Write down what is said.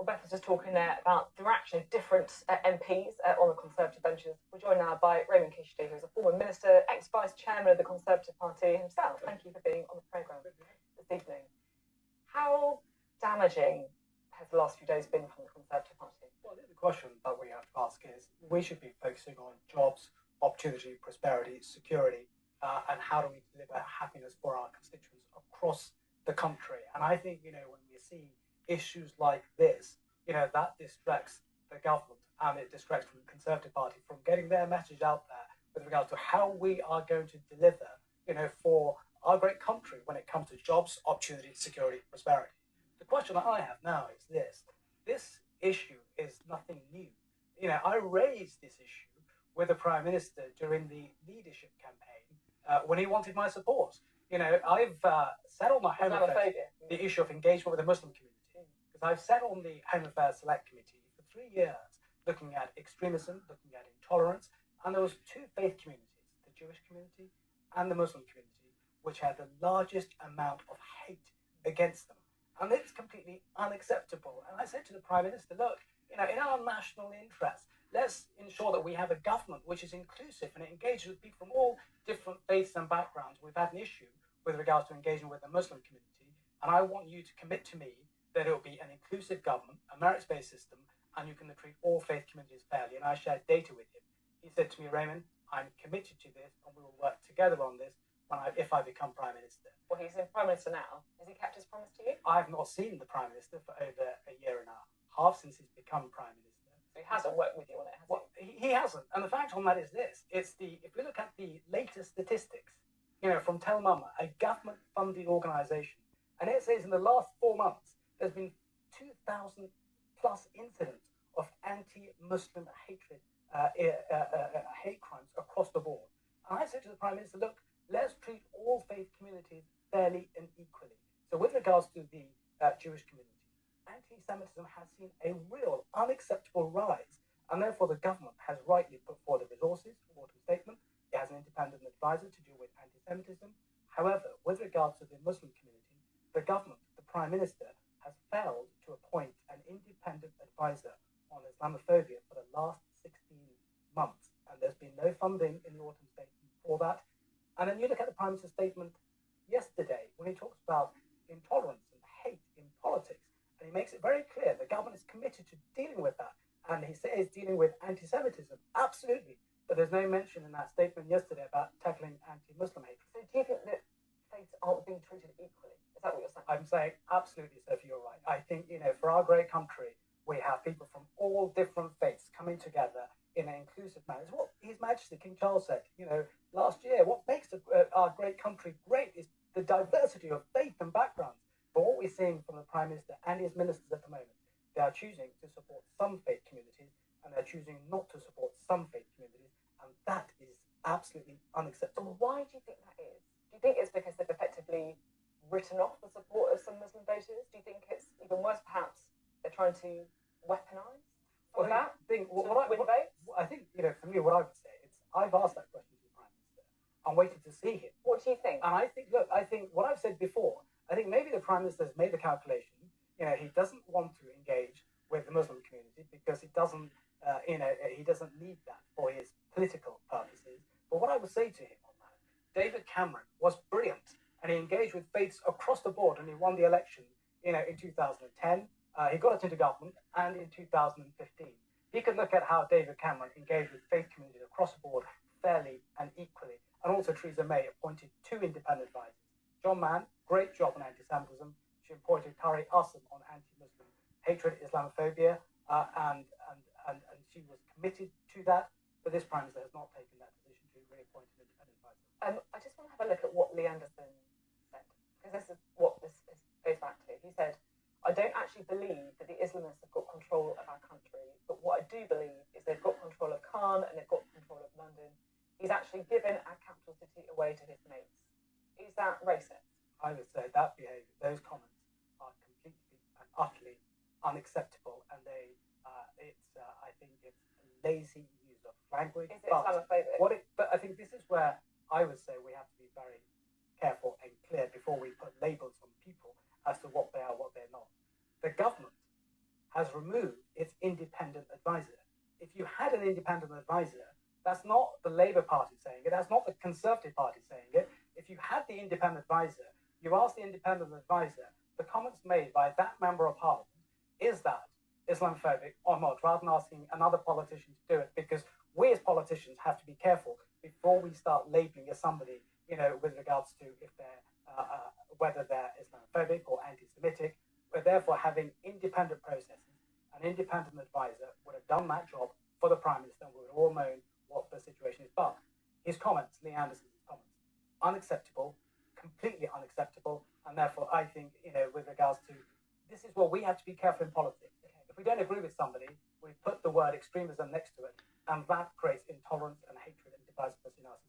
Rebecca's just talking there about there are actually different MPs on the Conservative benches. We're joined now by Rehman, who's a former minister, ex-vice chairman of the Conservative Party himself. Thank you for being on the programme this evening. How damaging has the last few days been from the Conservative Party? Well, the question that we have to ask is, we should be focusing on jobs, opportunity, prosperity, security, and how do we deliver happiness for our constituents across the country. And I think, when we see issues like this, that distracts the government and it distracts from the Conservative Party from getting their message out there with regards to how we are going to deliver, for our great country when it comes to jobs, opportunity, security, prosperity. The question that I have now is this. This issue is nothing new. I raised this issue with the Prime Minister during the leadership campaign when he wanted my support. I've sat on the issue of engagement with the Muslim community. I've sat on the Home Affairs Select Committee for 3 years looking at extremism, looking at intolerance, and there was two faith communities, the Jewish community and the Muslim community, which had the largest amount of hate against them. And it's completely unacceptable. And I said to the Prime Minister, look, in our national interest, let's ensure that we have a government which is inclusive and it engages with people from all different faiths and backgrounds. We've had an issue with regards to engaging with the Muslim community, and I want you to commit to me that it will be an inclusive government, a merits-based system, and you can treat all faith communities fairly. And I shared data with him. He said to me, Rehman, I'm committed to this, and we will work together on this if I become Prime Minister. Well, he's in Prime Minister now. Has he kept his promise to you? I have not seen the Prime Minister for over a year and a half since he's become Prime Minister. So he hasn't worked with you on it, has he? He hasn't. And the fact on that is this. If we look at the latest statistics, from Tell Mama, a government-funded organisation, and it says in the last 4 months, there's been 2,000 plus incidents of anti-Muslim hatred, hate crimes across the board. And I said to the Prime Minister, look, let's treat all faith communities fairly and equally. So with regards to the Jewish community, anti-Semitism has seen a real unacceptable rise, and therefore the government has rightly put forward the resources for autumn statement. It has an independent advisor to deal with anti-Semitism. However, with regards to the Muslim community, the government, the Prime Minister, has failed to appoint an independent advisor on Islamophobia for the last 16 months. And there's been no funding in the autumn statement for that. And then you look at the Prime Minister's statement yesterday when he talks about intolerance and hate in politics. And he makes it very clear the government is committed to dealing with that. And he says dealing with anti-Semitism. Absolutely. But there's no mention in that statement yesterday about tackling anti-Muslim hatred. So do you think that faiths aren't being treated equally? Is that what you're saying? I'm saying absolutely, Sophie, you're right. I think, for our great country, we have people from all different faiths coming together in an inclusive manner. It's what His Majesty King Charles said, last year. What makes our great country great is the diversity of faith and backgrounds. But what we're seeing from the Prime Minister and his ministers at the moment, they are choosing to support some faith communities and they're choosing not to support some faith communities. And that is absolutely unacceptable. Why do you think that is? Do you think it's because they've effectively written off the support of some Muslim voters? Do you think it's even worse, perhaps, they're trying to weaponise all that? I think, for me, what I would say is, I've asked that question to the Prime Minister. I'm waiting to see him. What do you think? And I think what I've said before, I think maybe the Prime Minister has made the calculation, he doesn't want to engage with the Muslim community because he doesn't need that for his political purposes. But what I would say to him on that, David Cameron was brilliant. And he engaged with faiths across the board, and he won the election, in 2010. He got it into government, and in 2015. He could look at how David Cameron engaged with faith communities across the board fairly and equally. And also Theresa May appointed 2 independent advisors. John Mann, great job on anti-Semitism. She appointed Tari Assam on anti-Muslim hatred, Islamophobia, and she was committed to that. But this Prime Minister has not taken that position to reappoint an independent advisor. I just want to have a look at what Lee Anderson said, because this is what this goes back to. He said, I don't actually believe that the Islamists have got control of our country, but what I do believe is they've got control of Khan and they've got control of London. He's actually given our capital city away to his mates. Is that racist? I would say that behaviour, those comments are completely and utterly unacceptable, and I think it's a lazy use of language. Is it Islamophobic? But I think this is where I would say we have to be very careful and clear before we put labels on people as to what they are, what they're not. The government has removed its independent advisor. If you had an independent advisor, that's not the Labour Party saying it, that's not the Conservative Party saying it. If you had the independent advisor, you ask the independent advisor, the comments made by that member of parliament, is that Islamophobic or not, rather than asking another politician to do it, because we as politicians have to be careful before we start labeling as somebody, with regards to if they're whether they're Islamophobic or anti-Semitic. We're therefore having independent processes. An independent advisor would have done that job for the Prime Minister, and we would all known what the situation is. But his comments, Lee Anderson's comments, unacceptable, completely unacceptable, and therefore I think, with regards to, this is what we have to be careful in politics. If we don't agree with somebody, we put the word extremism next to it, and that creates intolerance and hatred and divisiveness in our society.